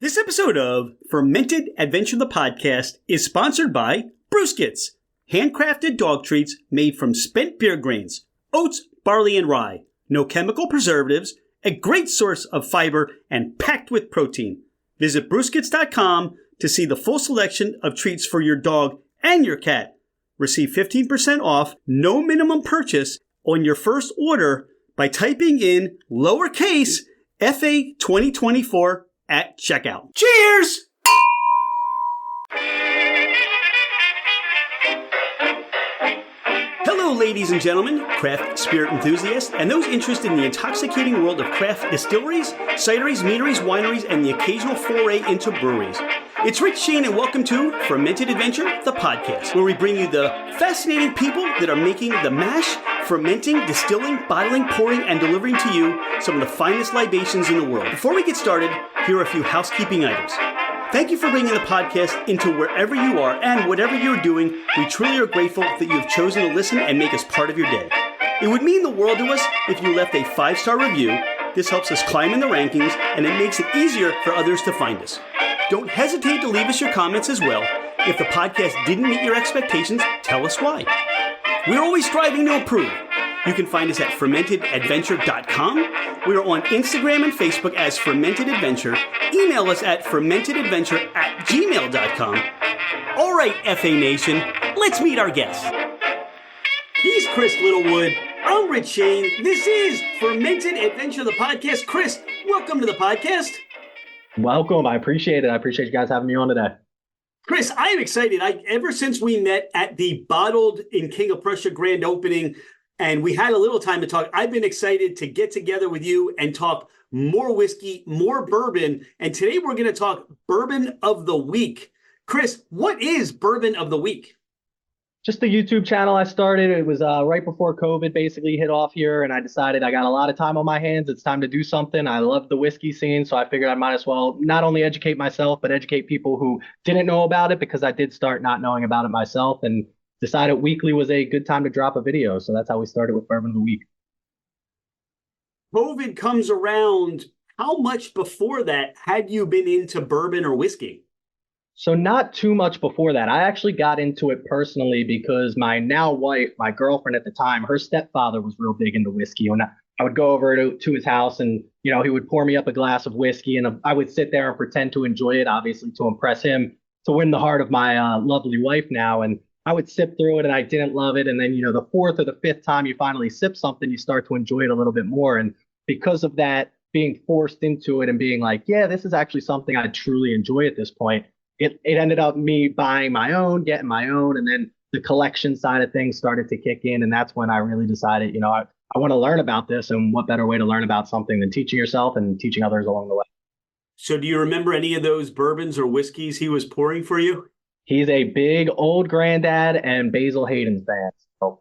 This episode of Fermented Adventure the Podcast is sponsored by Brewskits, handcrafted dog treats made from spent beer grains, oats, barley, and rye. No chemical preservatives, a great source of fiber, and packed with protein. Visit brewskits.com to see the full selection of treats for your dog and your cat. Receive 15% off, no minimum purchase on your first order by typing in lowercase FA 2024 at checkout. Cheers! Hello, ladies and gentlemen, craft spirit enthusiasts, and those interested in the intoxicating world of craft distilleries, cideries, meaderies, wineries, and the occasional foray into breweries. It's Rich Shane, and welcome to Fermented Adventure, the podcast, where we bring you the fascinating people that are making the mash, fermenting, distilling, bottling, pouring, and delivering to you some of the finest libations in the world. Before we get started, here are a few housekeeping items. Thank you for bringing the podcast into wherever you are and whatever you're doing. We truly are grateful that you have chosen to listen and make us part of your day. It would mean the world to us if you left a 5-star review. This helps us climb in the rankings, and it makes it easier for others to find us. Don't hesitate to leave us your comments as well. If the podcast didn't meet your expectations, tell us why. We're always striving to improve. You can find us at fermentedadventure.com. We are on Instagram and Facebook as Fermented Adventure. Email us at fermentedadventure@gmail.com. All right, FA Nation, let's meet our guests. He's Chris Littlewood. I'm Rich Shane. This is Fermented Adventure, the podcast. Chris, welcome to the podcast. Welcome. I appreciate it. I appreciate you guys having me on today. Chris, I am excited. Ever since we met at the Bottled in King of Prussia grand opening, and we had a little time to talk, I've been excited to get together with you and talk more whiskey, more bourbon. And today we're going to talk Bourbon of the Week. Chris, what is Bourbon of the Week? Just the YouTube channel I started. It was right before COVID basically hit off here, and I decided I got a lot of time on my hands. It's time to do something. I love the whiskey scene, so I figured I might as well not only educate myself, but educate people who didn't know about it, because I did start not knowing about it myself, and decided weekly was a good time to drop a video. So that's how we started with Bourbon of the Week. COVID comes around. How much before that had you been into bourbon or whiskey? So not too much before that. I actually got into it personally because my now wife, my girlfriend at the time, her stepfather was real big into whiskey. And I would go over to his house, and, you know, he would pour me up a glass of whiskey, and I would sit there and pretend to enjoy it, obviously to impress him, to win the heart of my lovely wife now. And I would sip through it, and I didn't love it. And then, you know, the fourth or the fifth time you finally sip something, you start to enjoy it a little bit more. And because of that, being forced into it and being like, yeah, this is actually something I truly enjoy at this point, it ended up me buying my own, getting my own, and then the collection side of things started to kick in. And that's when I really decided, you know, I want to learn about this, and what better way to learn about something than teaching yourself and teaching others along the way. So do you remember any of those bourbons or whiskeys he was pouring for you? He's a big old granddad and Basil Hayden's fan. So.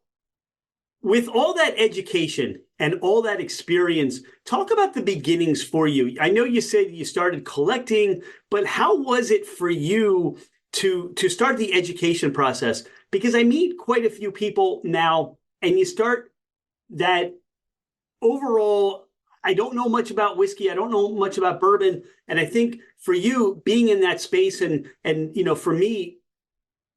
With all that education and all that experience, talk about the beginnings for you. I know you said you started collecting, but how was it for you to start the education process? Because I meet quite a few people now, and you start that overall, I don't know much about whiskey, I don't know much about bourbon. And I think for you being in that space, and you know, for me,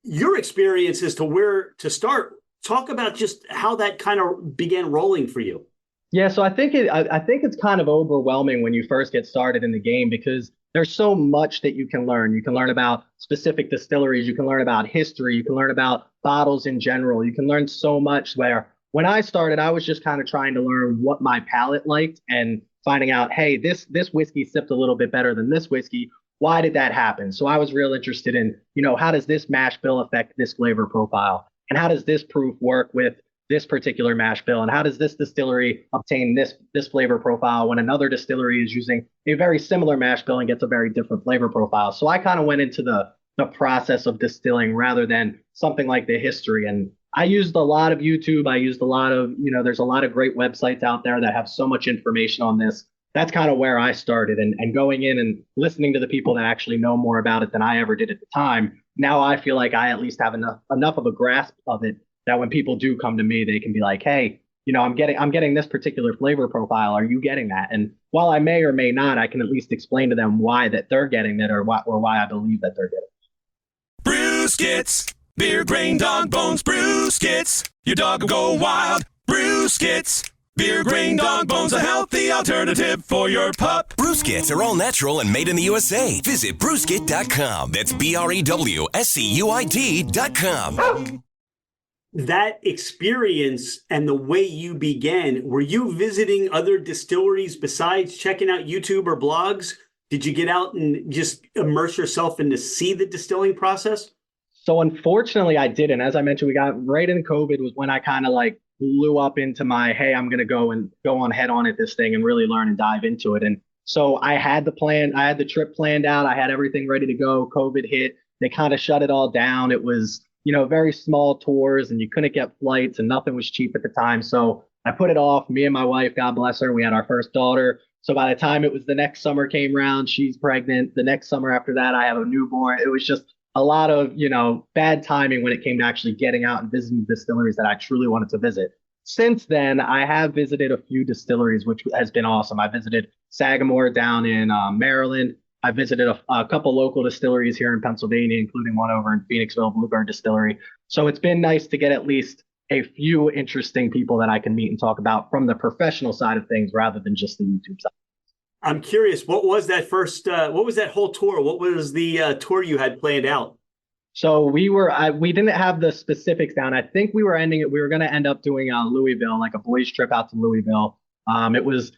your experience as to where to start, talk about just how that kind of began rolling for you. Yeah, so I think it's kind of overwhelming when you first get started in the game, because there's so much that you can learn. You can learn about specific distilleries, you can learn about history, you can learn about bottles in general. You can learn so much, where when I started, I was just kind of trying to learn what my palate liked and finding out, hey, this whiskey sipped a little bit better than this whiskey. Why did that happen? So I was real interested in, you know, how does this mash bill affect this flavor profile? And how does this proof work with this particular mash bill? And how does this distillery obtain this flavor profile when another distillery is using a very similar mash bill and gets a very different flavor profile? So I kind of went into the process of distilling rather than something like the history. And I used a lot of YouTube. I used a lot of, you know, there's a lot of great websites out there that have so much information on this. That's kind of where I started, and going in and listening to the people that actually know more about it than I ever did at the time. Now I feel like I at least have enough of a grasp of it that when people do come to me, they can be like, hey, I'm getting this particular flavor profile. Are you getting that? And while I may or may not, I can at least explain to them why that they're getting it, or why I believe that they're getting it. Brewskits, beer grain dog bones, brewskits. Your dog will go wild. Brewskits, beer grain dog bones, a healthy alternative for your pup. Brewskits are all natural and made in the USA. Visit brewskit.com. That's BREWSCUID.com. That experience and the way you began, were you visiting other distilleries besides checking out YouTube or blogs? Did you get out and just immerse yourself and to see the distilling process? So unfortunately, I didn't. As I mentioned, we got right in COVID was when I kind of like blew up into my, hey, I'm going to go on head on at this thing and really learn and dive into it. And so I had the trip planned out. I had everything ready to go. COVID hit. They kind of shut it all down. It was, very small tours and you couldn't get flights and nothing was cheap at the time. So I put it off. Me and my wife, God bless her, we had our first daughter. So by the time it was the next summer came around, she's pregnant. The next summer after that, I have a newborn. It was just a lot of, bad timing when it came to actually getting out and visiting distilleries that I truly wanted to visit. Since then, I have visited a few distilleries, which has been awesome. I visited Sagamore down in Maryland. I visited a couple local distilleries here in Pennsylvania, including one over in Phoenixville, Bluebird Distillery. So it's been nice to get at least a few interesting people that I can meet and talk about from the professional side of things rather than just the YouTube side. I'm curious, what was that whole tour? What was the tour you had planned out? So we didn't have the specifics down. I think we were going to end up doing Louisville, like a boys trip out to Louisville. It was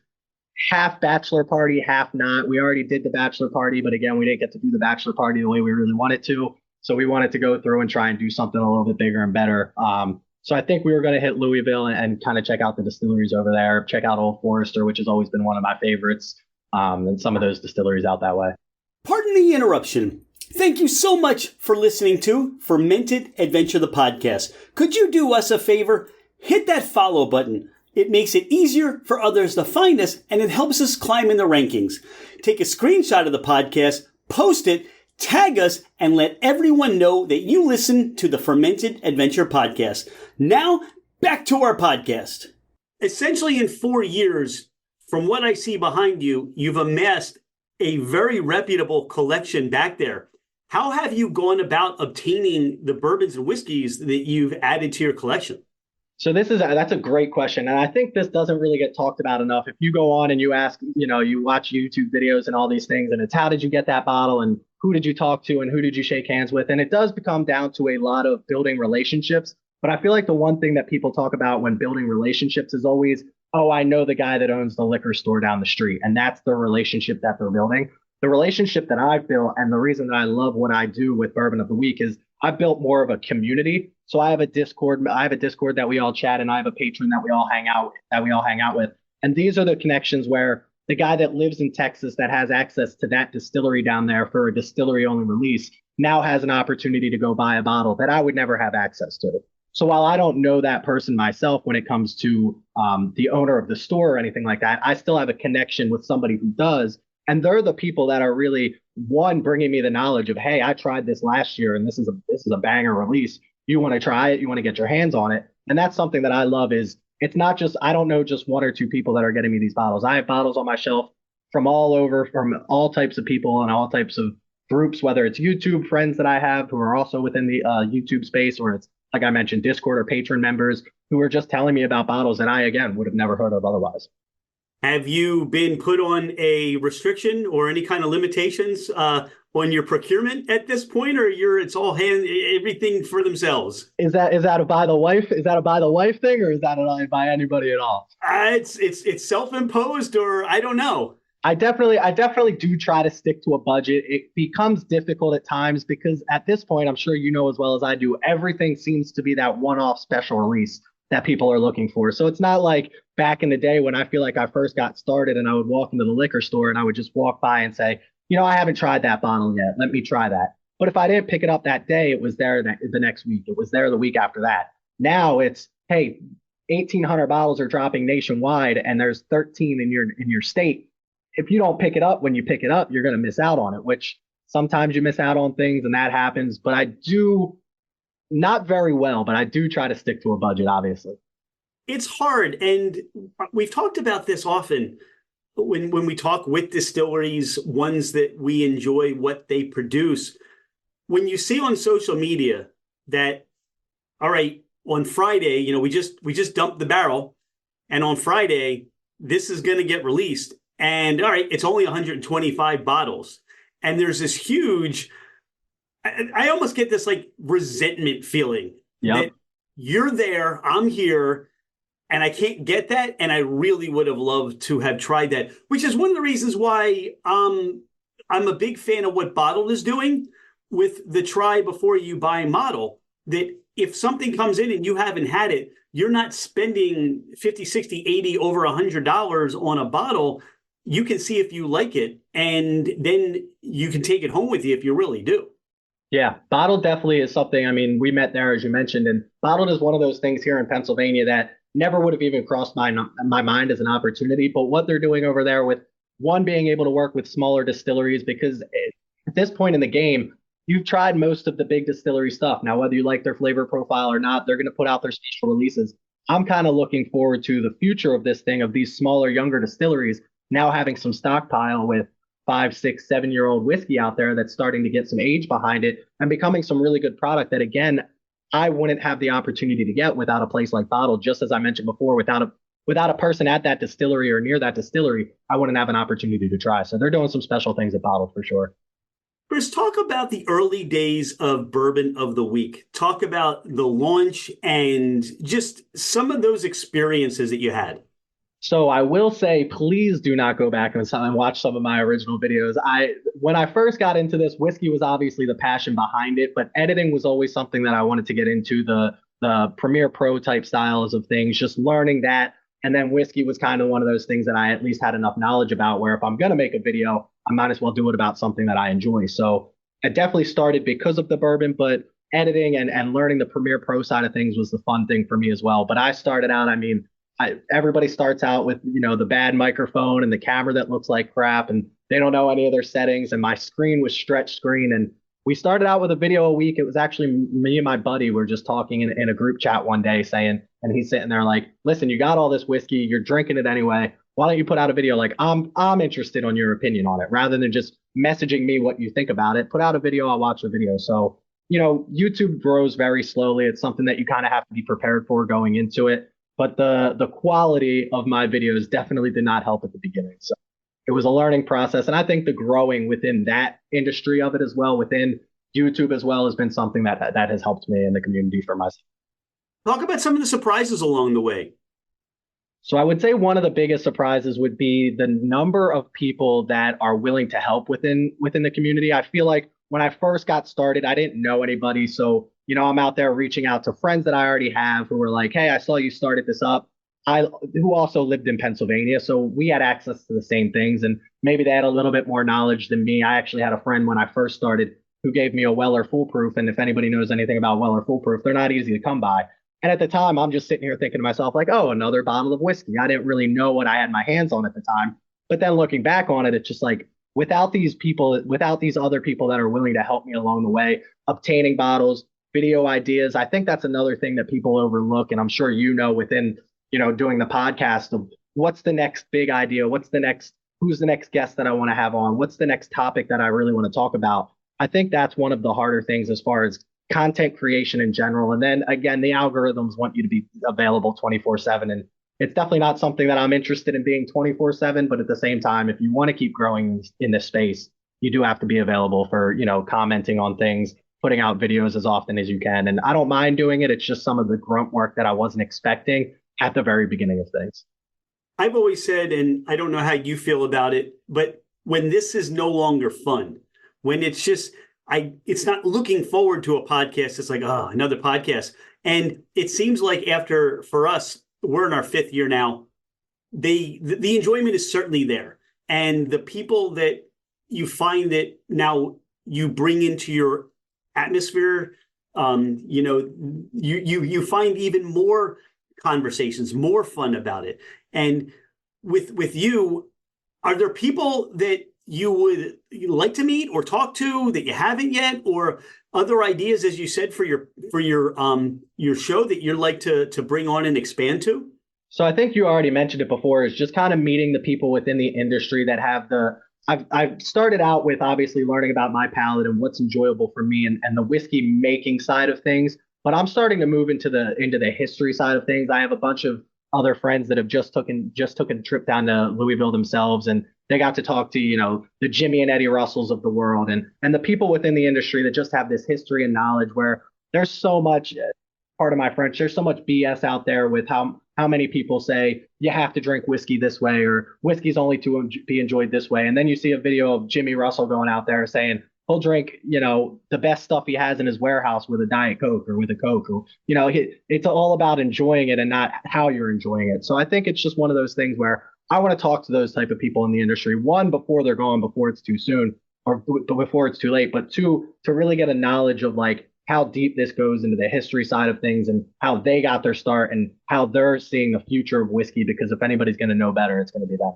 half bachelor party, half not. We already did the bachelor party, but again, we didn't get to do the bachelor party the way we really wanted to. So we wanted to go through and try and do something a little bit bigger and better. So I think we were going to hit Louisville and kind of check out the distilleries over there, check out Old Forester, which has always been one of my favorites, and some of those distilleries out that way. Pardon the interruption. Thank you so much for listening to Fermented Adventure, the podcast. Could you do us a favor? Hit that follow button. It makes it easier for others to find us, and it helps us climb in the rankings. Take a screenshot of the podcast, post it, tag us, and let everyone know that you listen to the Fermented Adventure podcast. Now, back to our podcast. Essentially, in 4 years, from what I see behind you, you've amassed a very reputable collection back there. How have you gone about obtaining the bourbons and whiskeys that you've added to your collection? So that's a great question. And I think this doesn't really get talked about enough. If you go on and you ask, you watch YouTube videos and all these things, and it's how did you get that bottle and who did you talk to and who did you shake hands with? And it does become down to a lot of building relationships. But I feel like the one thing that people talk about when building relationships is always, oh, I know the guy that owns the liquor store down the street. And that's the relationship that they're building. The relationship that I've built and the reason that I love what I do with Bourbon of the Week is I've built more of a community. So I have a Discord that we all chat, and I have a patron that we all hang out with. And these are the connections where the guy that lives in Texas that has access to that distillery down there for a distillery only release now has an opportunity to go buy a bottle that I would never have access to. So while I don't know that person myself when it comes to the owner of the store or anything like that, I still have a connection with somebody who does. And they're the people that are really, one, bringing me the knowledge of, hey, I tried this last year and this is a banger release. You want to try it? You want to get your hands on it? And that's something that I love is it's not just, I don't know just one or two people that are getting me these bottles. I have bottles on my shelf from all over, from all types of people and all types of groups, whether it's YouTube friends that I have who are also within the YouTube space, or it's, like I mentioned, Discord or patron members who are just telling me about bottles that I, again, would have never heard of otherwise. Have you been put on a restriction or any kind of limitations on your procurement at this point, or it's all everything for themselves? Is that a buy the wife? Is that a buy the wife thing, or is that a buy anybody at all? It's self-imposed, or I don't know. I definitely do try to stick to a budget. It becomes difficult at times because at this point, I'm sure you know as well as I do, everything seems to be that one-off special release that people are looking for. So it's not like back in the day when I feel like I first got started and I would walk into the liquor store and I would just walk by and say, I haven't tried that bottle yet. Let me try that. But if I didn't pick it up that day, it was there the next week. It was there the week after that. Now it's, hey, 1,800 bottles are dropping nationwide and there's 13 in your state. If you don't pick it up when you pick it up, you're going to miss out on it, which sometimes you miss out on things and that happens. But I do, not very well, but I do try to stick to a budget, obviously. It's hard, and we've talked about this often when we talk with distilleries, ones that we enjoy what they produce. When you see on social media that, all right, on Friday, we just dumped the barrel, and on Friday this is going to get released, and all right, it's only 125 bottles, and there's this huge. I almost get this like resentment feeling that you're there, I'm here, and I can't get that. And I really would have loved to have tried that, which is one of the reasons why I'm a big fan of what Bottled is doing with the try before you buy model. That if something comes in and you haven't had it, you're not spending 50, 60, 80, over $100 on a bottle. You can see if you like it, and then you can take it home with you if you really do. Yeah, Bottled definitely is something. I mean, we met there, as you mentioned, and Bottled is one of those things here in Pennsylvania that never would have even crossed my mind as an opportunity. But what they're doing over there with one being able to work with smaller distilleries, because at this point in the game, you've tried most of the big distillery stuff. Now, whether you like their flavor profile or not, they're going to put out their special releases. I'm kind of looking forward to the future of this thing, of these smaller, younger distilleries now having some stockpile with 5, 6, 7-year-old whiskey out there that's starting to get some age behind it and becoming some really good product that, again, I wouldn't have the opportunity to get without a place like Bottled. Just as I mentioned before, without a person at that distillery or near that distillery, I wouldn't have an opportunity to try. So they're doing some special things at Bottled for sure. Chris, talk about the early days of Bourbon of the Week. Talk about the launch and just some of those experiences that you had. So I will say, please do not go back and watch some of my original videos. When I first got into this, whiskey was obviously the passion behind it, but editing was always something that I wanted to get into, the Premiere Pro type styles of things, just learning that. And then whiskey was kind of one of those things that I at least had enough knowledge about, where if I'm going to make a video, I might as well do it about something that I enjoy. So it definitely started because of the bourbon, but editing and learning the Premiere Pro side of things was the fun thing for me as well. But I started out, everybody starts out with, the bad microphone and the camera that looks like crap, and they don't know any of their settings. And my screen was stretch screen. And we started out with a video a week. It was actually me and my buddy were just talking in a group chat one day saying, and he's sitting there like, listen, you got all this whiskey, you're drinking it anyway. Why don't you put out a video? Like, I'm interested on your opinion on it, rather than just messaging me what you think about it. Put out a video, I'll watch the video. So, YouTube grows very slowly. It's something that you kind of have to be prepared for going into it. But the quality of my videos definitely did not help at the beginning. So it was a learning process. And I think the growing within that industry of it as well, within YouTube as well, has been something that has helped me in the community for myself. Talk about some of the surprises along the way. So I would say one of the biggest surprises would be the number of people that are willing to help within the community. I feel like when I first got started, I didn't know anybody. So, I'm out there reaching out to friends that I already have who were like, hey, I saw you started this up. Who also lived in Pennsylvania. So we had access to the same things, and maybe they had a little bit more knowledge than me. I actually had a friend when I first started who gave me a Weller Foolproof. And if anybody knows anything about Weller Foolproof, they're not easy to come by. And at the time, I'm just sitting here thinking to myself, like, oh, another bottle of whiskey. I didn't really know what I had my hands on at the time. But then looking back on it, it's just like, without these other people that are willing to help me along the way, obtaining bottles, video ideas, I think that's another thing that people overlook. And I'm sure within, doing the podcast, of what's the next big idea? Who's the next guest that I want to have on? What's the next topic that I really want to talk about? I think that's one of the harder things as far as content creation in general. And then again, the algorithms want you to be available 24/7. And it's definitely not something that I'm interested in being 24/7. But at the same time, if you want to keep growing in this space, you do have to be available for, commenting on things, putting out videos as often as you can. And I don't mind doing it. It's just some of the grunt work that I wasn't expecting at the very beginning of things. I've always said, and I don't know how you feel about it, but when this is no longer fun, when it's just, it's not looking forward to a podcast. It's like, oh, another podcast. And it seems like for us, we're in our 5th year now. The enjoyment is certainly there. And the people that you find that now you bring into your atmosphere, you find even more conversations, more fun about it. And with you, are there people that you would like to meet or talk to that you haven't yet, or other ideas, as you said, for your show that you'd like to bring on and expand to? So I think you already mentioned it before, is just kind of meeting the people within the industry that have I've started out with obviously learning about my palate and what's enjoyable for me and the whiskey making side of things. But I'm starting to move into the history side of things. I have a bunch of other friends that have just took a trip down to Louisville themselves, and they got to talk to, the Jimmy and Eddie Russells of the world, and the people within the industry that just have this history and knowledge, where there's so much, part of my French, there's so much BS out there with how many people say you have to drink whiskey this way, or whiskey's only to be enjoyed this way. And then you see a video of Jimmy Russell going out there saying he'll drink, the best stuff he has in his warehouse with a Diet Coke or with a Coke. Or, it's all about enjoying it and not how you're enjoying it. So I think it's just one of those things where I want to talk to those type of people in the industry. One, before they're gone, before it's too soon, or before it's too late. But two, to really get a knowledge of like how deep this goes into the history side of things and how they got their start and how they're seeing the future of whiskey. Because if anybody's going to know better, it's going to be them.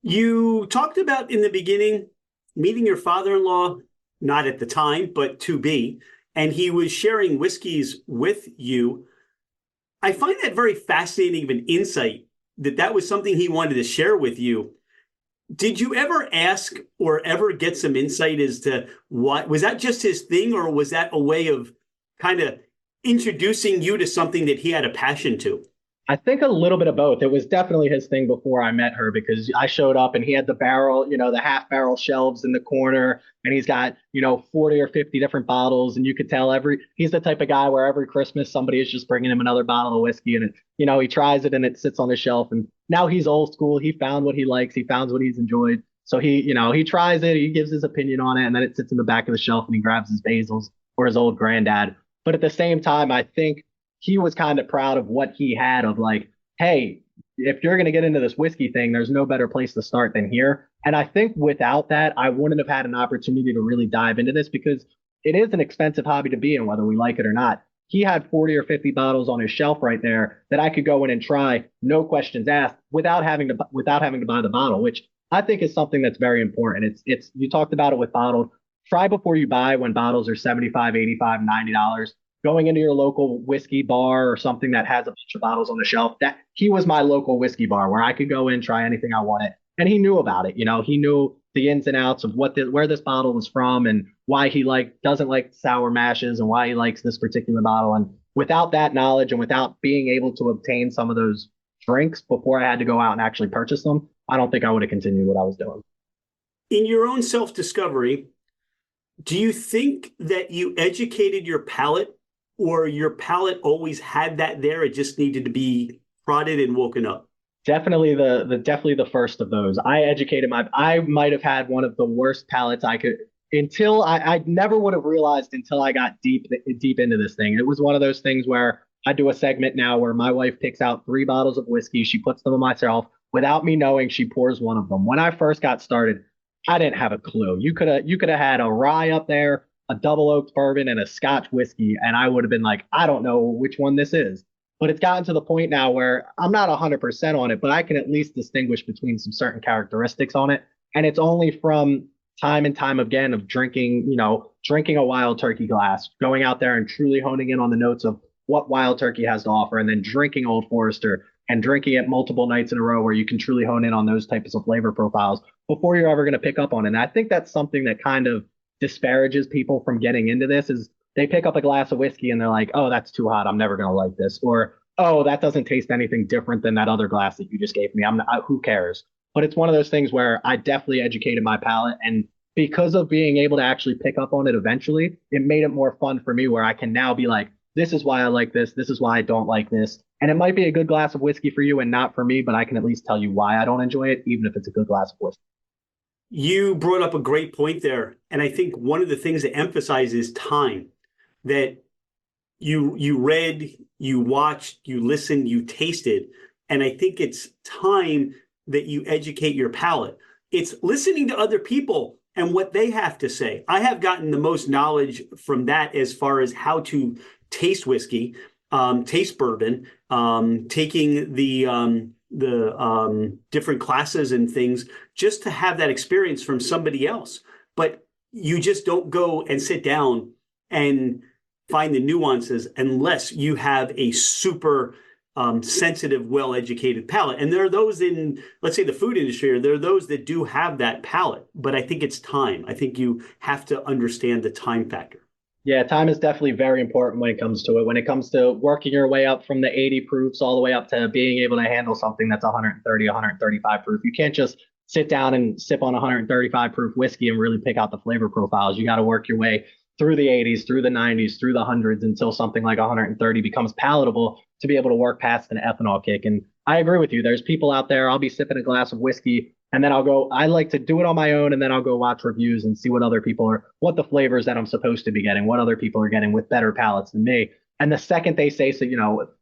You talked about in the beginning meeting your father-in-law, not at the time, but to be, and he was sharing whiskeys with you. I find that very fascinating of an insight, that was something he wanted to share with you. Did you ever ask or ever get some insight as to what, was that just his thing, or was that a way of kind of introducing you to something that he had a passion to? I think a little bit of both. It was definitely his thing before I met her, because I showed up and he had the barrel, the half barrel shelves in the corner, and he's got, 40 or 50 different bottles. And you could tell he's the type of guy where every Christmas somebody is just bringing him another bottle of whiskey, and he tries it and it sits on the shelf. And now he's old school. He found what he likes. He found what he's enjoyed. So he tries it, he gives his opinion on it, and then it sits in the back of the shelf and he grabs his Basils or his old granddad. But at the same time, I think he was kind of proud of what he had, of like, hey, if you're going to get into this whiskey thing, there's no better place to start than here. And I think without that, I wouldn't have had an opportunity to really dive into this, because it is an expensive hobby to be in, whether we like it or not. He had 40 or 50 bottles on his shelf right there that I could go in and try, no questions asked, without having to buy the bottle, which I think is something that's very important. It's you talked about it with bottled. Try before you buy, when bottles are $75, $85, $90. Going into your local whiskey bar or something that has a bunch of bottles on the shelf, that he was my local whiskey bar where I could go in, try anything I wanted. And he knew about it. He knew the ins and outs of where this bottle was from and why he doesn't like sour mashes and why he likes this particular bottle. And without that knowledge and without being able to obtain some of those drinks before I had to go out and actually purchase them, I don't think I would have continued what I was doing. In your own self-discovery, do you think that you educated your palate, or your palate always had that there? It just needed to be prodded and woken up? Definitely the first of those. I might have had one of the worst palates I could, until I never would have realized until I got deep into this thing. It was one of those things where I do a segment now where my wife picks out 3 bottles of whiskey. She puts them on myself without me knowing. She pours one of them. When I first got started, I didn't have a clue. You could have had a rye up there, a double oaked bourbon, and a Scotch whiskey, and I would have been like, I don't know which one this is. But it's gotten to the point now where I'm not 100% on it, but I can at least distinguish between some certain characteristics on it. And it's only from time and time again of drinking a Wild Turkey glass, going out there and truly honing in on the notes of what Wild Turkey has to offer, and then drinking Old Forester and drinking it multiple nights in a row where you can truly hone in on those types of flavor profiles before you're ever going to pick up on it. And I think that's something that kind of disparages people from getting into this, is they pick up a glass of whiskey and they're like, oh, that's too hot, I'm never going to like this. Or, oh, that doesn't taste anything different than that other glass that you just gave me. Who cares? But it's one of those things where I definitely educated my palate. And because of being able to actually pick up on it eventually, it made it more fun for me, where I can now be like, this is why I like this. This is why I don't like this. And it might be a good glass of whiskey for you and not for me, but I can at least tell you why I don't enjoy it, even if it's a good glass of whiskey. You brought up a great point there. And I think one of the things to emphasize is time. That you read, you watched, you listened, you tasted. And I think it's time that you educate your palate. It's listening to other people and what they have to say. I have gotten the most knowledge from that as far as how to taste whiskey, taste bourbon, taking the different classes and things, just to have that experience from somebody else. But you just don't go and sit down and find the nuances unless you have a super sensitive, well-educated palate. And there are those in, let's say, the food industry, or there are those that do have that palate. But I think it's time. I think you have to understand the time factor. Yeah, time is definitely very important when it comes to it. When it comes to working your way up from the 80 proofs all the way up to being able to handle something that's 130, 135 proof. You can't just sit down and sip on 135 proof whiskey and really pick out the flavor profiles. You got to work your way through the 80s, through the 90s, through the hundreds until something like 130 becomes palatable to be able to work past an ethanol kick. And I agree with you. There's people out there, I'll be sipping a glass of whiskey and then I like to do it on my own, and then I'll go watch reviews and see what other people are, what the flavors that I'm supposed to be getting, what other people are getting with better palates than me. And the second they say, so,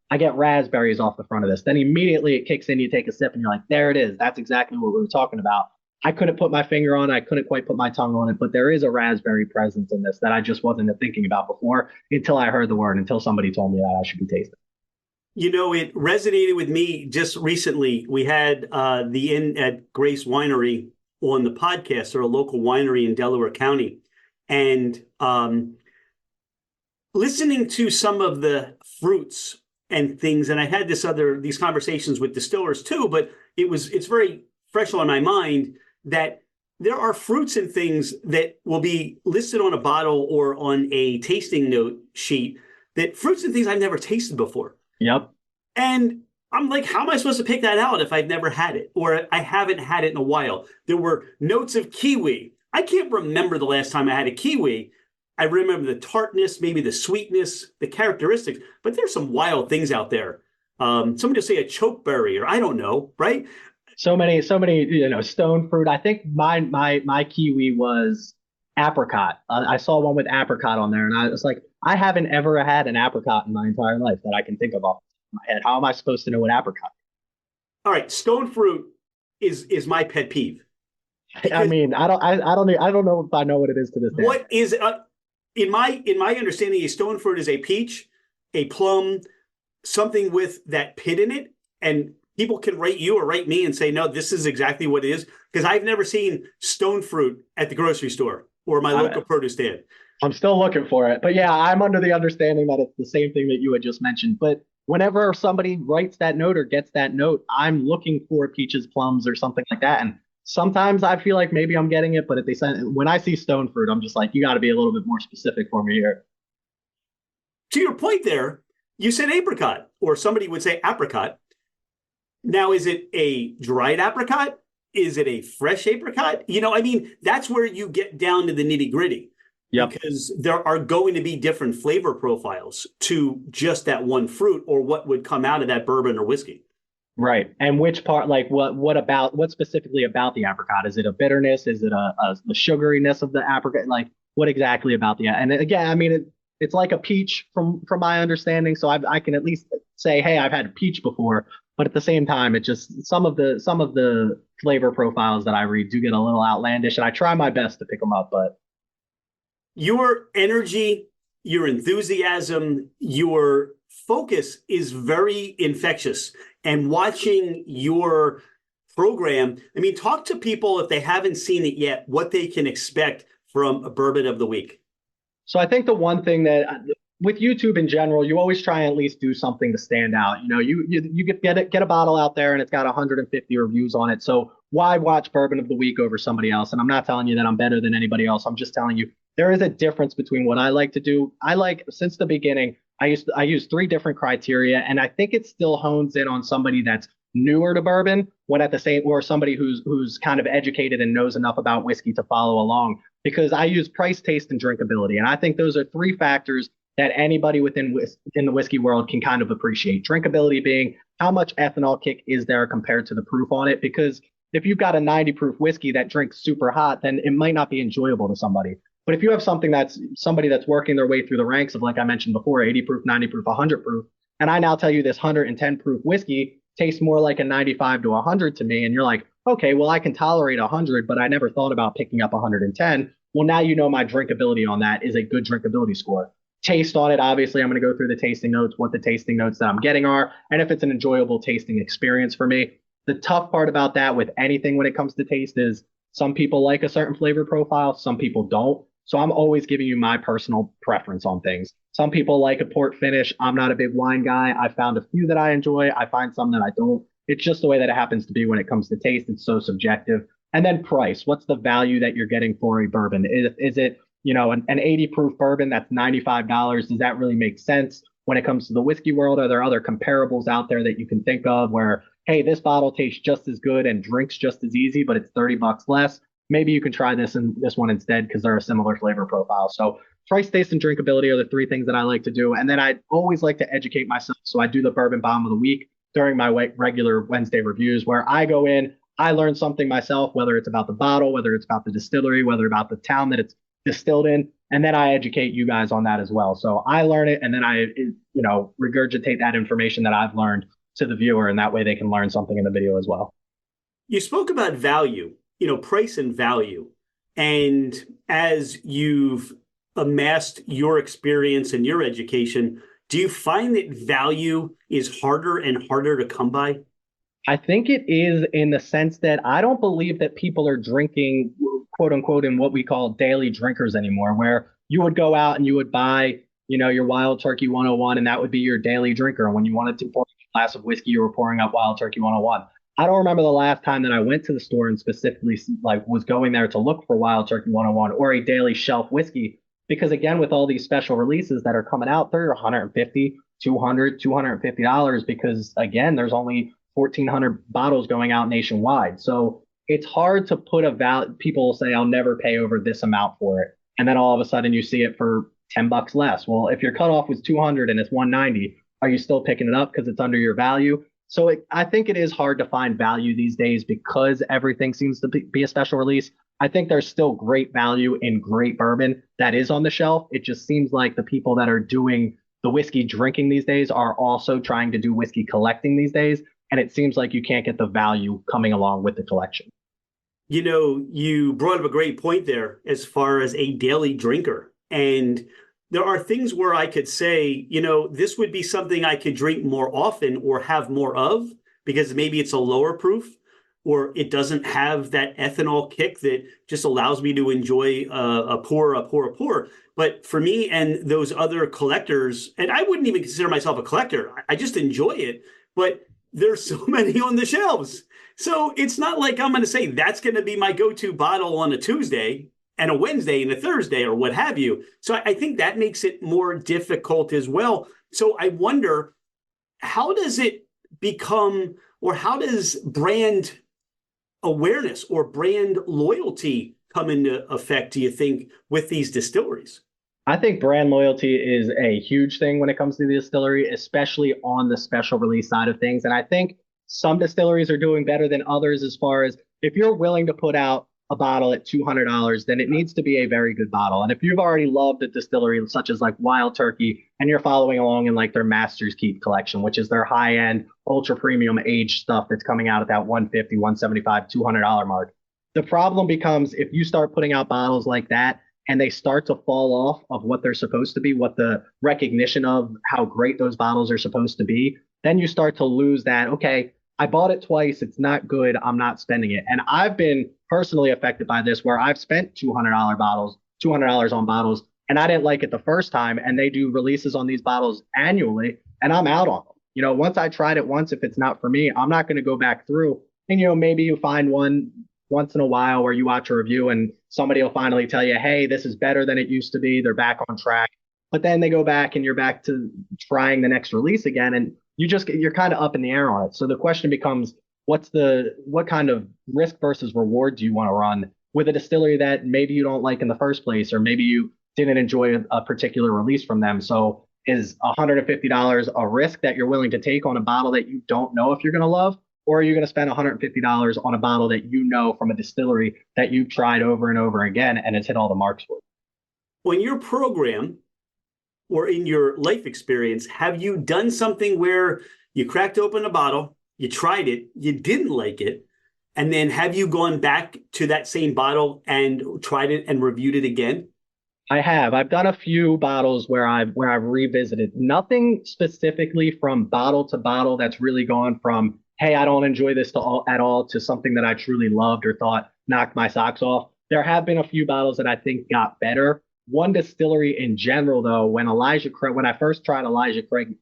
I get raspberries off the front of this, then immediately it kicks in, you take a sip and you're like, there it is. That's exactly what we were talking about. I couldn't put my finger on it. I couldn't quite put my tongue on it, but there is a raspberry presence in this that I just wasn't thinking about before until I heard the word, until somebody told me that I should be tasting. It resonated with me just recently. We had the Inn at Grace Winery on the podcast. They're a local winery in Delaware County. And listening to some of the fruits and things, and I had these conversations with distillers too, but it's very fresh on my mind that there are fruits and things that will be listed on a bottle or on a tasting note sheet, that fruits and things I've never tasted before. Yep. And I'm like, how am I supposed to pick that out if I've never had it or I haven't had it in a while? There were notes of kiwi. I can't remember the last time I had a kiwi. I remember the tartness, maybe the sweetness, the characteristics, but there's some wild things out there. Somebody will say a chokeberry, or I don't know, right? So many, stone fruit. I think my kiwi was apricot. I saw one with apricot on there, and I was like, I haven't ever had an apricot in my entire life that I can think of off my head. How am I supposed to know what apricot is? All right, stone fruit is my pet peeve. I mean, I don't know if I know what it is to this day. What is in my understanding, a stone fruit is a peach, a plum, something with that pit in it, and people can rate you or rate me and say, no, this is exactly what it is, because I've never seen stone fruit at the grocery store or my local produce stand. I'm still looking for it, but yeah, I'm under the understanding that it's the same thing that you had just mentioned. But whenever somebody writes that note or gets that note, I'm looking for peaches, plums, or something like that. And sometimes I feel like maybe I'm getting it, but if when I see stone fruit, I'm just like, you got to be a little bit more specific for me here. To your point there, you said apricot, or somebody would say apricot. Now, is it a dried apricot? Is it a fresh apricot? That's where you get down to the nitty gritty. Yep. Because there are going to be different flavor profiles to just that one fruit, or what would come out of that bourbon or whiskey. Right. And which part, like what specifically about the apricot? Is it a bitterness? Is it the sugariness of the apricot? Like what exactly about and again, I mean, it's like a peach from my understanding. So I can at least say, hey, I've had a peach before, but at the same time, it just, some of the flavor profiles that I read do get a little outlandish, and I try my best to pick them up, but. Your energy, your enthusiasm, your focus is very infectious. And watching your program, talk to people, if they haven't seen it yet, what they can expect from a Bourbon of the Week. So I think the one thing that with YouTube in general, you always try and at least do something to stand out. You get a bottle out there and it's got 150 reviews on it. So why watch Bourbon of the Week over somebody else? And I'm not telling you that I'm better than anybody else. I'm just telling you there is a difference between what I like to do. Since the beginning, I use 3 different criteria, and I think it still hones in on somebody that's newer to bourbon, or somebody who's kind of educated and knows enough about whiskey to follow along. Because I use price, taste, and drinkability, and I think those are 3 factors that anybody in the whiskey world can kind of appreciate. Drinkability being how much ethanol kick is there compared to the proof on it, because if you've got a 90 proof whiskey that drinks super hot, then it might not be enjoyable to somebody. But if you have somebody that's working their way through the ranks of, like I mentioned before, 80 proof, 90 proof, 100 proof, and I now tell you this 110 proof whiskey tastes more like a 95 to 100 to me, and you're like, okay, well, I can tolerate 100, but I never thought about picking up 110. Well, now you know my drinkability on that is a good drinkability score. Taste on it, obviously, I'm going to go through the tasting notes, what the tasting notes that I'm getting are, and if it's an enjoyable tasting experience for me. The tough part about that with anything when it comes to taste is some people like a certain flavor profile, some people don't. So I'm always giving you my personal preference on things. Some people like a port finish. I'm not a big wine guy. I found a few that I enjoy. I find some that I don't. It's just the way that it happens to be when it comes to taste. It's so subjective. And then price. What's the value that you're getting for a bourbon? Is it, an 80 proof bourbon that's $95? Does that really make sense? When it comes to the whiskey world, are there other comparables out there that you can think of where, hey, this bottle tastes just as good and drinks just as easy, but it's $30 less? Maybe you can try this and this one instead because they're a similar flavor profile. So price, taste, and drinkability are the three things that I like to do. And then I always like to educate myself. So I do the bourbon bomb of the week during my regular Wednesday reviews where I go in, I learn something myself, whether it's about the bottle, whether it's about the distillery, whether about the town that it's distilled in. And then I educate you guys on that as well. So I learn it and then I, regurgitate that information that I've learned to the viewer. And that way they can learn something in the video as well. You spoke about value, price and value. And as you've amassed your experience and your education, do you find that value is harder and harder to come by? I think it is in the sense that I don't believe that people are drinking, quote unquote, in what we call daily drinkers anymore, where you would go out and you would buy, your Wild Turkey 101, and that would be your daily drinker. And when you wanted to pour a glass of whiskey, you were pouring up Wild Turkey 101. I don't remember the last time that I went to the store and specifically was going there to look for Wild Turkey 101 or a daily shelf whiskey. Because again, with all these special releases that are coming out, they're $150, $200, $250 because again, there's only 1,400 bottles going out nationwide. So it's hard to put a value. People will say, I'll never pay over this amount for it. And then all of a sudden you see it for $10 less. Well, if your cutoff was 200 and it's 190, are you still picking it up because it's under your value? So I think it is hard to find value these days because everything seems to be a special release. I think there's still great value in great bourbon that is on the shelf. It just seems like the people that are doing the whiskey drinking these days are also trying to do whiskey collecting these days. And it seems like you can't get the value coming along with the collection. You brought up a great point there as far as a daily drinker. And there are things where I could say, this would be something I could drink more often or have more of because maybe it's a lower proof or it doesn't have that ethanol kick that just allows me to enjoy a pour. But for me and those other collectors, and I wouldn't even consider myself a collector, I just enjoy it. But there's so many on the shelves. So it's not like I'm going to say that's going to be my go-to bottle on a Tuesday and a Wednesday and a Thursday or what have you. So I think that makes it more difficult as well. So I wonder, how does it become, or how does brand awareness or brand loyalty come into effect, do you think, with these distilleries? I think brand loyalty is a huge thing when it comes to the distillery, especially on the special release side of things. And I think some distilleries are doing better than others as far as if you're willing to put out a bottle at $200, then it needs to be a very good bottle. And if you've already loved a distillery such as like Wild Turkey and you're following along in like their Master's Keep collection, which is their high-end ultra premium aged stuff that's coming out at that $150, $175, $200 mark. The problem becomes if you start putting out bottles like that and they start to fall off of what they're supposed to be, what the recognition of how great those bottles are supposed to be, then you start to lose that, okay, I bought it twice, it's not good, I'm not spending it. And I've been personally affected by this where I've spent $200 on bottles, and I didn't like it the first time, and they do releases on these bottles annually, and I'm out on them. Once I tried it once, if it's not for me, I'm not going to go back through. And, maybe you find one once in a while where you watch a review and somebody will finally tell you, hey, this is better than it used to be. They're back on track. But then they go back and you're back to trying the next release again. And you're kind of up in the air on it. So the question becomes, what kind of risk versus reward do you want to run with a distillery that maybe you don't like in the first place, or maybe you didn't enjoy a particular release from them? So is $150 a risk that you're willing to take on a bottle that you don't know if you're going to love? Or are you going to spend $150 on a bottle that you know from a distillery that you've tried over and over again and it's hit all the marks for? Well, in your program or in your life experience, have you done something where you cracked open a bottle, you tried it, you didn't like it, and then have you gone back to that same bottle and tried it and reviewed it again? I have. I've done a few bottles where I've revisited. Nothing specifically from bottle to bottle that's really gone from, hey, I don't enjoy this at all, to something that I truly loved or thought knocked my socks off. There have been a few bottles that I think got better one distillery in general, though, when I first tried Elijah Craig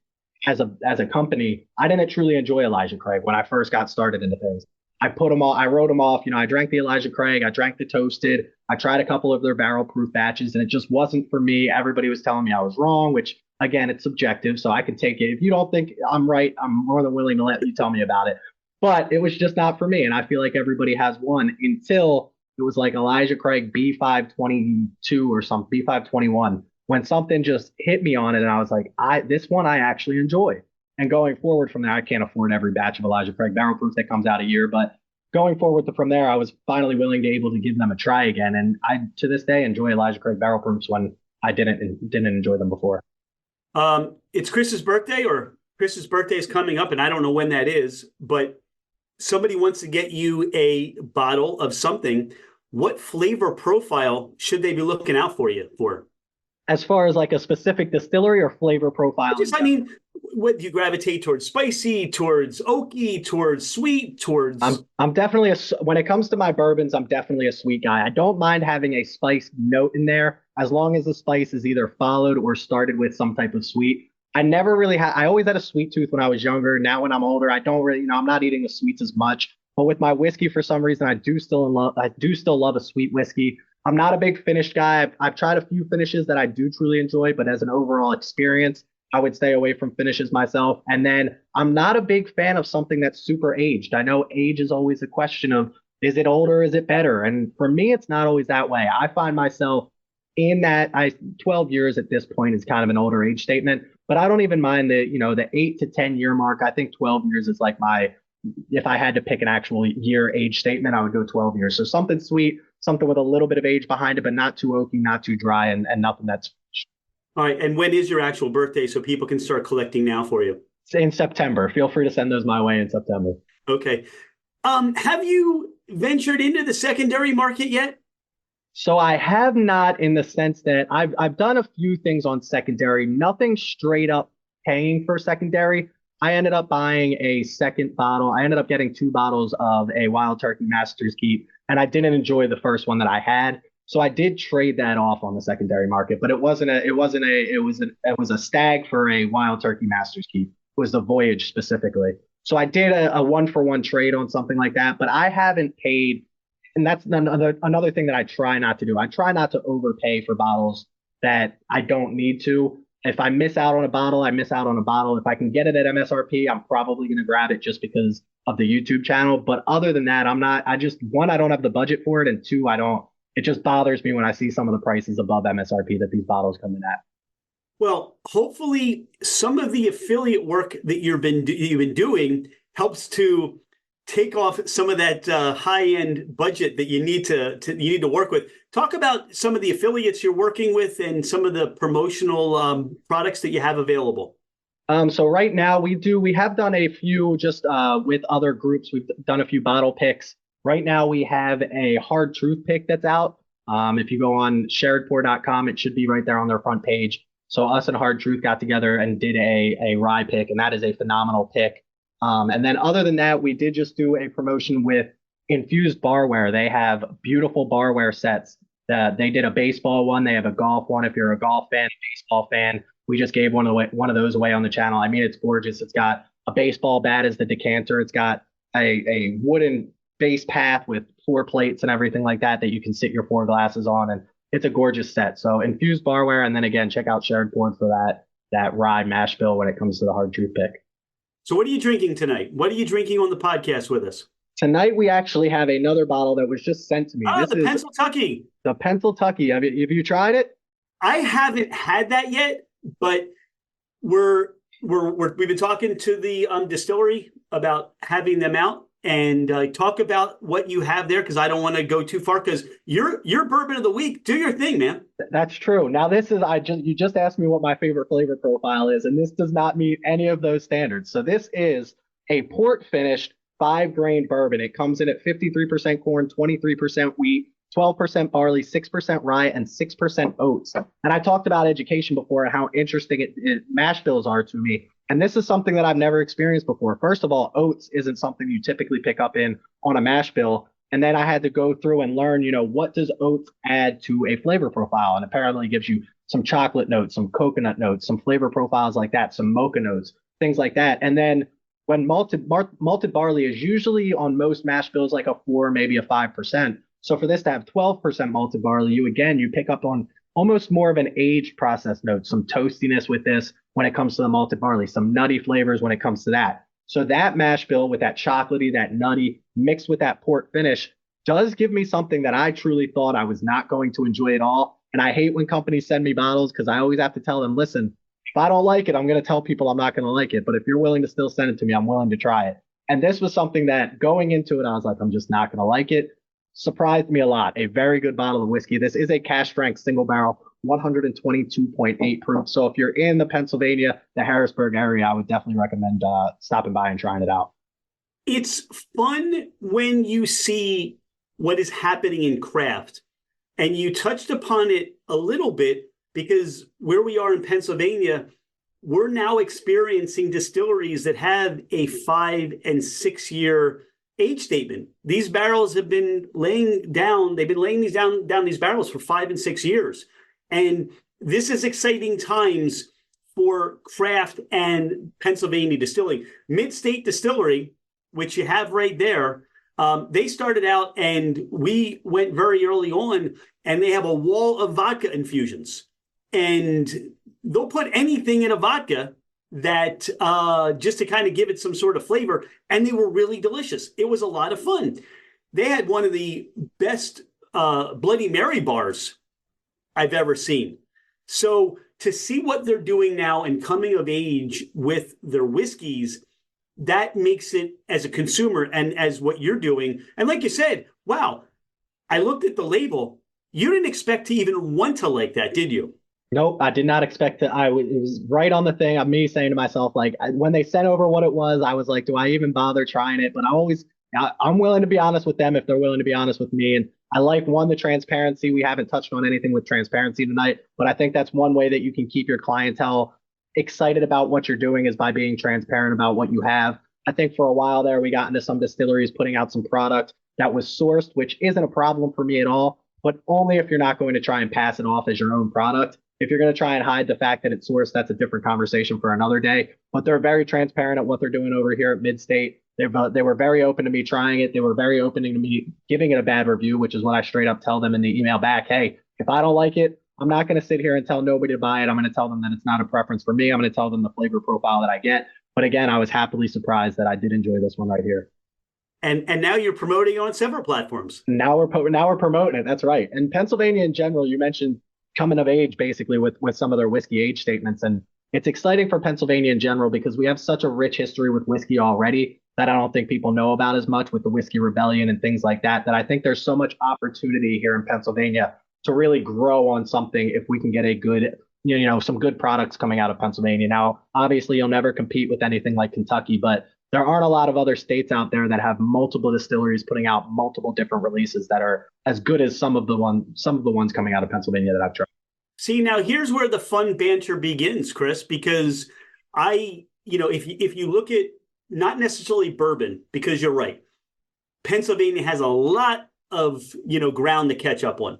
as a company, I didn't truly enjoy Elijah Craig when I first got started into things. I wrote them off. I drank the Elijah Craig, I drank the toasted, I tried a couple of their barrel proof batches, and it just wasn't for me. Everybody was telling me I was wrong, which again, it's subjective, so I can take it. If you don't think I'm right, I'm more than willing to let you tell me about it. But it was just not for me, and I feel like everybody has one until it was like Elijah Craig B522 or something, B521, when something just hit me on it, and I was like, this one I actually enjoy. And going forward from there, I can't afford every batch of Elijah Craig barrel proof that comes out a year, but going forward from there, I was finally willing to able to give them a try again, and I to this day enjoy Elijah Craig barrel proofs when I didn't enjoy them before. It's Chris's birthday, or Chris's birthday is coming up, and I don't know when that is, but somebody wants to get you a bottle of something. What flavor profile should they be looking out for you for? As far as like a specific distillery or flavor profile? What do you gravitate towards? Spicy, towards oaky, towards sweet, towards... I'm definitely when it comes to my bourbons, I'm definitely a sweet guy. I don't mind having a spice note in there as long as the spice is either followed or started with some type of sweet. I always had a sweet tooth when I was younger. Now when I'm older, I don't really, I'm not eating the sweets as much. But with my whiskey, for some reason, I do still love a sweet whiskey. I'm not a big finished guy. I've tried a few finishes that I do truly enjoy, but as an overall experience, I would stay away from finishes myself. And then I'm not a big fan of something that's super aged. I know age is always a question of, is it older? Is it better? And for me, it's not always that way. I find myself in that 12 years at this point is kind of an older age statement, but I don't even mind the 8 to 10 year mark. I think 12 years is like if I had to pick an actual year age statement, I would go 12 years. So something sweet, something with a little bit of age behind it, but not too oaky, not too dry, and nothing that's... All right. And when is your actual birthday so people can start collecting now for you? It's in September. Feel free to send those my way in September. Okay. Have you ventured into the secondary market yet? So I have not, in the sense that I've done a few things on secondary, nothing straight up paying for secondary. I ended up buying a second bottle. I ended up getting 2 bottles of a Wild Turkey Master's Keep, and I didn't enjoy the first one that I had. So I did trade that off on the secondary market, but it was a stag for a Wild Turkey Master's Keep. It was the Voyage specifically. So I did a 1-for-1 trade on something like that, but I haven't paid. And that's another thing that I try not to do. I try not to overpay for bottles that I don't need to. If I miss out on a bottle, I miss out on a bottle. If I can get it at MSRP, I'm probably going to grab it just because of the YouTube channel. But other than that, one, I don't have the budget for it. And 2, it just bothers me when I see some of the prices above MSRP that these bottles come in at. Well, hopefully some of the affiliate work that you've been doing helps to take off some of that high-end budget that you need to work with. Talk about some of the affiliates you're working with and some of the promotional products that you have available. So right now we have done a few just with other groups. We've done a few bottle picks. Right now we have a Hard Truth pick that's out. If you go on sharedpour.com, it should be right there on their front page. So us and Hard Truth got together and did a rye pick, and that is a phenomenal pick. And then other than that, we did just do a promotion with Infused Barware. They have beautiful barware sets. They did a baseball one. They have a golf one. If you're a golf fan, a baseball fan, we just gave one of those away on the channel. I mean, it's gorgeous. It's got a baseball bat as the decanter. It's got a wooden base path with 4 plates and everything like that you can sit your 4 glasses on. And it's a gorgeous set. So Infused Barware. And then again, check out Shared Pour for that rye mash bill when it comes to the Hard Truth pick. So what are you drinking tonight? What are you drinking on the podcast with us? Tonight, we actually have another bottle that was just sent to me. Oh, the Pennsyltucky. The Pennsyltucky. Have you tried it? I haven't had that yet, but we've been talking to the distillery about having them out and talk about what you have there, because I don't want to go too far, because you're bourbon of the week. Do your thing, man. That's true. Now you just asked me what my favorite flavor profile is, and this does not meet any of those standards. So this is a port finished 5-grain bourbon. It comes in at 53% corn, 23% wheat, 12% barley, 6% rye, and 6% oats. And I talked about education before and how interesting mash bills are to me. And this is something that I've never experienced before. First of all, oats isn't something you typically pick up on a mash bill. And then I had to go through and learn, what does oats add to a flavor profile? And apparently it gives you some chocolate notes, some coconut notes, some flavor profiles like that, some mocha notes, things like that. And then when malted barley is usually on most mash bills like a 4, maybe a 5%. So for this to have 12% malted barley, you pick up on almost more of an aged process note, some toastiness with this when it comes to the malted barley, some nutty flavors when it comes to that. So that mash bill with that chocolatey, that nutty, mixed with that port finish does give me something that I truly thought I was not going to enjoy at all. And I hate when companies send me bottles because I always have to tell them, listen, if I don't like it, I'm going to tell people I'm not going to like it. But if you're willing to still send it to me, I'm willing to try it. And this was something that going into it, I was like, I'm just not going to like it. Surprised me a lot. A very good bottle of whiskey. This is a cash strength single barrel, 122.8 proof. So if you're in the Pennsylvania, the Harrisburg area, I would definitely recommend stopping by and trying it out. It's fun when you see what is happening in craft. And you touched upon it a little bit because where we are in Pennsylvania, we're now experiencing distilleries that have a 5 and 6 year age statement. These barrels have been laying down, they've been laying these down these barrels for 5 and 6 years. And this is exciting times for craft and Pennsylvania distilling. Mid-State Distillery, which you have right there, they started out and we went very early on, and they have a wall of vodka infusions. And they'll put anything in a vodka that just to kind of give it some sort of flavor. And they were really delicious. It was a lot of fun. They had one of the best Bloody Mary bars I've ever seen. So to see what they're doing now and coming of age with their whiskeys, that makes it, as a consumer and as what you're doing. And like you said, wow, I looked at the label. You didn't expect to even want to like that, did you? Nope, I did not expect to. It was right on the thing of me saying to myself, like, when they sent over what it was, I was like, do I even bother trying it? But I'm willing to be honest with them if they're willing to be honest with me. And I like, the transparency. We haven't touched on anything with transparency tonight, but I think that's one way that you can keep your clientele excited about what you're doing is by being transparent about what you have. I think for a while there, we got into some distilleries putting out some product that was sourced, which isn't a problem for me at all, but only if you're not going to try and pass it off as your own product. If you're going to try and hide the fact that it's sourced, that's a different conversation for another day. But they're very transparent at what they're doing over here at Mid-State. They were very open to me trying it. They were very open to me giving it a bad review, which is what I straight up tell them in the email back. Hey, if I don't like it, I'm not going to sit here and tell nobody to buy it. I'm going to tell them that it's not a preference for me. I'm going to tell them the flavor profile that I get. But again, I was happily surprised that I did enjoy this one right here. And now you're promoting on several platforms. Now we're promoting it. That's right. And Pennsylvania in general, you mentioned coming of age basically with some of their whiskey age statements. And it's exciting for Pennsylvania in general because we have such a rich history with whiskey already that I don't think people know about as much with the Whiskey Rebellion and things like that, that I think there's so much opportunity here in Pennsylvania to really grow on something if we can get a good, some good products coming out of Pennsylvania. Now, obviously, you'll never compete with anything like Kentucky, but there aren't a lot of other states out there that have multiple distilleries putting out multiple different releases that are as good as some of the ones coming out of Pennsylvania that I've tried. See, now here's where the fun banter begins, Chris, because if you look at not necessarily bourbon, because you're right, Pennsylvania has a lot of, ground to catch up on.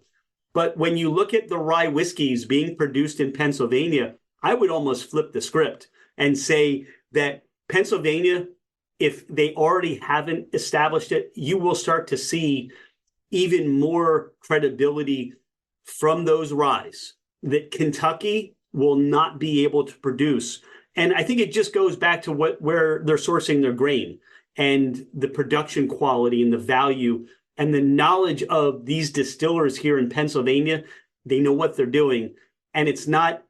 But when you look at the rye whiskeys being produced in Pennsylvania, I would almost flip the script and say that Pennsylvania, if they already haven't established it, you will start to see even more credibility from those ryes that Kentucky will not be able to produce. And I think it just goes back to where they're sourcing their grain and the production quality and the value and the knowledge of these distillers here in Pennsylvania. They know what they're doing. And it's not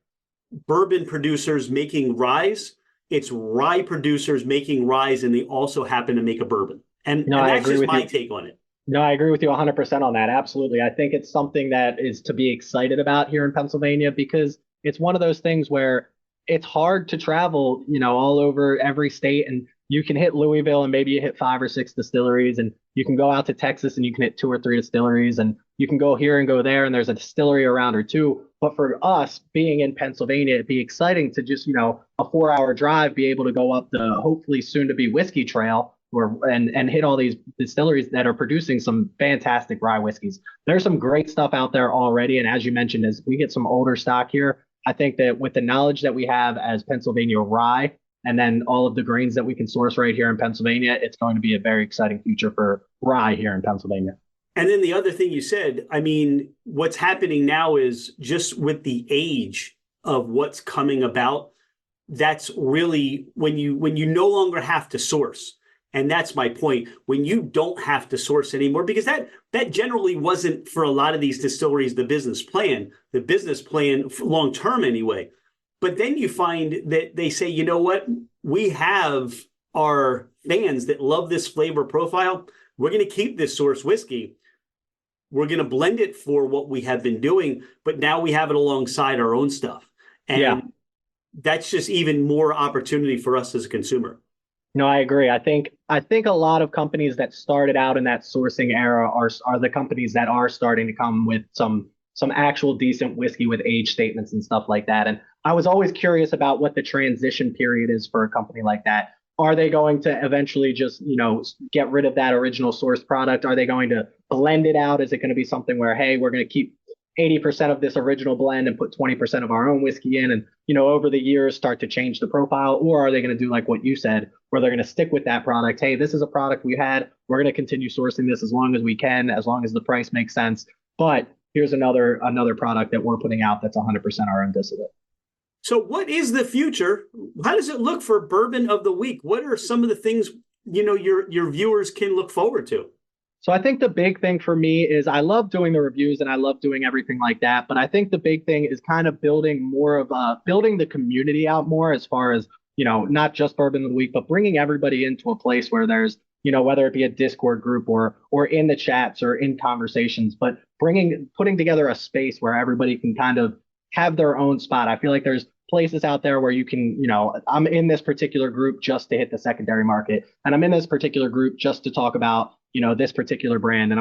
bourbon producers making ryes. It's rye producers making ryes, and they also happen to make a bourbon. And that's just my take on it. No, I agree with you 100% on that. Absolutely. I think it's something that is to be excited about here in Pennsylvania because it's one of those things where it's hard to travel, all over every state, and you can hit Louisville and maybe you hit 5 or 6 distilleries, and you can go out to Texas and you can hit 2 or 3 distilleries, and you can go here and go there and there's a distillery around or two. But for us being in Pennsylvania, it'd be exciting to just, a 4-hour drive, be able to go up the hopefully soon to be Whiskey Trail and hit all these distilleries that are producing some fantastic rye whiskeys. There's some great stuff out there already. And as you mentioned, as we get some older stock here, I think that with the knowledge that we have as Pennsylvania rye, and then all of the grains that we can source right here in Pennsylvania, it's going to be a very exciting future for rye here in Pennsylvania. And then the other thing you said, I mean, what's happening now is just with the age of what's coming about, that's really when you no longer have to source. And that's my point. When you don't have to source anymore, because that generally wasn't for a lot of these distilleries the business plan long term anyway. But then you find that they say, you know what, we have our fans that love this flavor profile. We're going to keep this source whiskey. We're going to blend it for what we have been doing, but now we have it alongside our own stuff. And that's just even more opportunity for us as a consumer. No, I agree. I think a lot of companies that started out in that sourcing era are the companies that are starting to come with some actual decent whiskey with age statements and stuff like that. And I was always curious about what the transition period is for a company like that. Are they going to eventually just, get rid of that original source product? Are they going to blend it out? Is it going to be something where, hey, we're going to keep 80% of this original blend and put 20% of our own whiskey in and, over the years start to change the profile? Or are they going to do like what you said, where they're going to stick with that product? Hey, this is a product we had. We're going to continue sourcing this as long as we can, as long as the price makes sense. But here's another product that we're putting out that's 100% our own distillate. So what is the future? How does it look for Bourbon of the Week? What are some of the things, your viewers can look forward to? So I think the big thing for me is I love doing the reviews and I love doing everything like that. But I think the big thing is kind of building the community out more as far as, not just Bourbon of the Week, but bringing everybody into a place where there's, whether it be a Discord group or in the chats or in conversations, but putting together a space where everybody can kind of have their own spot. I feel like there's places out there where you can, I'm in this particular group just to hit the secondary market. And I'm in this particular group just to talk about, this particular brand. And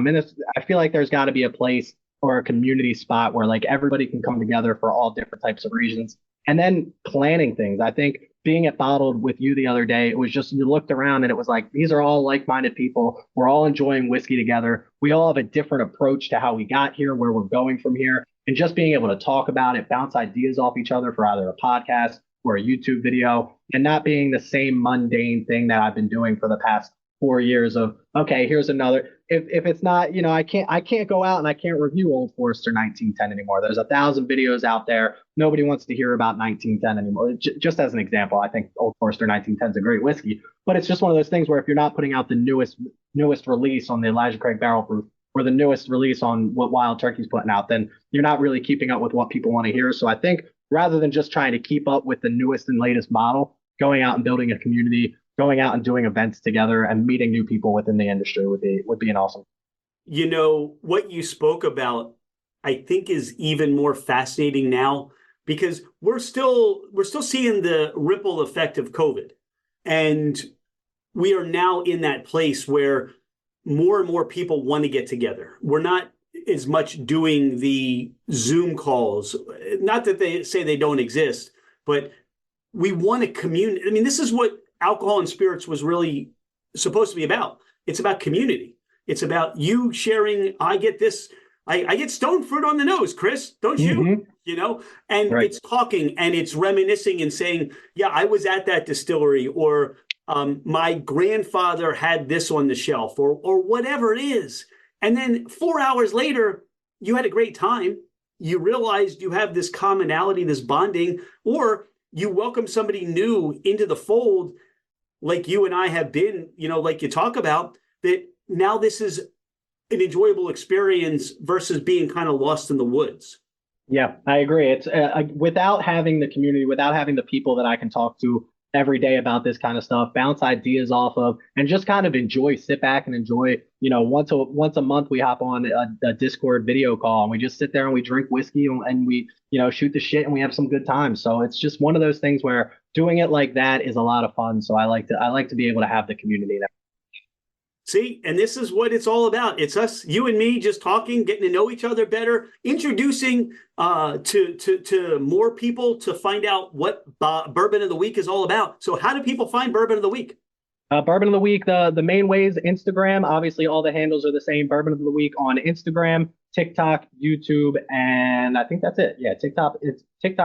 I feel like there's got to be a place or a community spot where like everybody can come together for all different types of reasons. And then planning things. I think being at Bottled with you the other day, it was just, you looked around and it was like, these are all like-minded people. We're all enjoying whiskey together. We all have a different approach to how we got here, where we're going from here. And just being able to talk about it, bounce ideas off each other for either a podcast or a YouTube video, and not being the same mundane thing that I've been doing for the past 4 years of, okay, here's another. If it's not, I can't go out and I can't review Old Forester 1910 anymore. There's 1,000 videos out there. Nobody wants to hear about 1910 anymore. Just as an example, I think Old Forester 1910 is a great whiskey, but it's just one of those things where if you're not putting out the newest release on the Elijah Craig Barrel Proof or the newest release on what Wild Turkey's putting out, then you're not really keeping up with what people want to hear. So I think rather than just trying to keep up with the newest and latest model, going out and building a community, going out and doing events together and meeting new people within the industry would be an awesome. What you spoke about, I think is even more fascinating now because we're still seeing the ripple effect of COVID. And we are now in that place where more and more people want to get together. We're not as much doing the Zoom calls, not that they say they don't exist, but we want to communicate. I mean, this is what alcohol and spirits was really supposed to be about. It's about community. It's about you sharing. I get this. I get stone fruit on the nose, Chris, don't you? Mm-hmm. And right. It's talking and it's reminiscing and saying, yeah, I was at that distillery, or my grandfather had this on the shelf, or whatever it is. And then 4 hours later, you had a great time. You realized you have this commonality, this bonding, or you welcome somebody new into the fold, like you and I have been, like you talk about, that now this is an enjoyable experience versus being kind of lost in the woods. Yeah, I agree. It's without having the community, without having the people that I can talk to every day about this kind of stuff, bounce ideas off of, and just kind of sit back and enjoy, once a month we hop on a Discord video call and we just sit there and we drink whiskey and we, shoot the shit and we have some good times. So it's just one of those things where doing it like that is a lot of fun. So I like to be able to have the community there. See, and this is what it's all about. It's us, you and me, just talking, getting to know each other better, introducing to more people to find out what Bourbon of the Week is all about. So how do people find Bourbon of the Week? Bourbon of the week, the main ways, Instagram. Obviously, all the handles are the same. Bourbon of the week on Instagram, TikTok, YouTube, and I think that's it. Yeah, TikTok,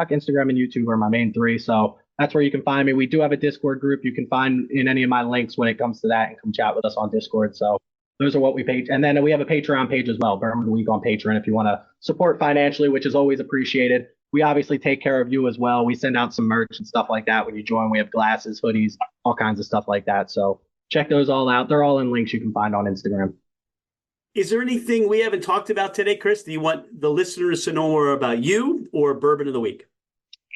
Instagram, and YouTube are my main three. So that's where you can find me. We do have a Discord group. You can find in any of my links when it comes to that, and come chat with us on Discord. So those are what we page. And then we have a Patreon page as well, Bourbon of the week on Patreon, if you want to support financially, which is always appreciated. We obviously take care of you as well. We send out some merch and stuff like that when you join. We have glasses, hoodies, all kinds of stuff like that. So check those all out. They're all in links you can find on Instagram. Is there anything we haven't talked about today, Chris? Do you want the listeners to know more about you or Bourbon of the Week?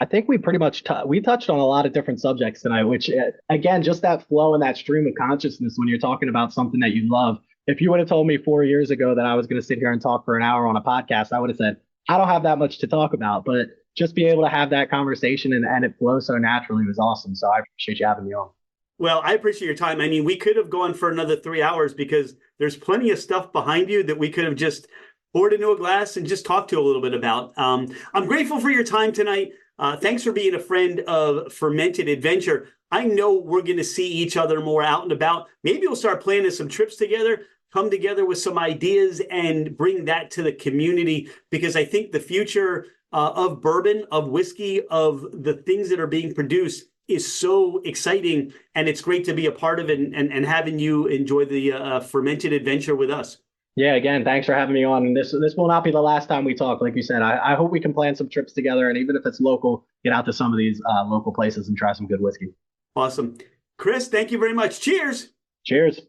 I think we pretty much we touched on a lot of different subjects tonight, which again, just that flow and that stream of consciousness when you're talking about something that you love. If you would have told me 4 years ago that I was going to sit here and talk for an hour on a podcast, I would have said, I don't have that much to talk about, but just be able to have that conversation and it flows so naturally was awesome. So I appreciate you having me on. Well, I appreciate your time. I mean, we could have gone for another 3 hours because there's plenty of stuff behind you that we could have just poured into a glass and just talked to a little bit about. I'm grateful for your time tonight. Thanks for being a friend of Fermented Adventure. I know we're going to see each other more out and about. Maybe we'll start planning some trips together, come together with some ideas and bring that to the community, because I think the future of bourbon, of whiskey, of the things that are being produced is so exciting, and it's great to be a part of it and having you enjoy the Fermented Adventure with us. Yeah, again, thanks for having me on. And this will not be the last time we talk. Like you said, I hope we can plan some trips together, and even if it's local, get out to some of these local places and try some good whiskey. Awesome. Chris, thank you very much. Cheers. Cheers.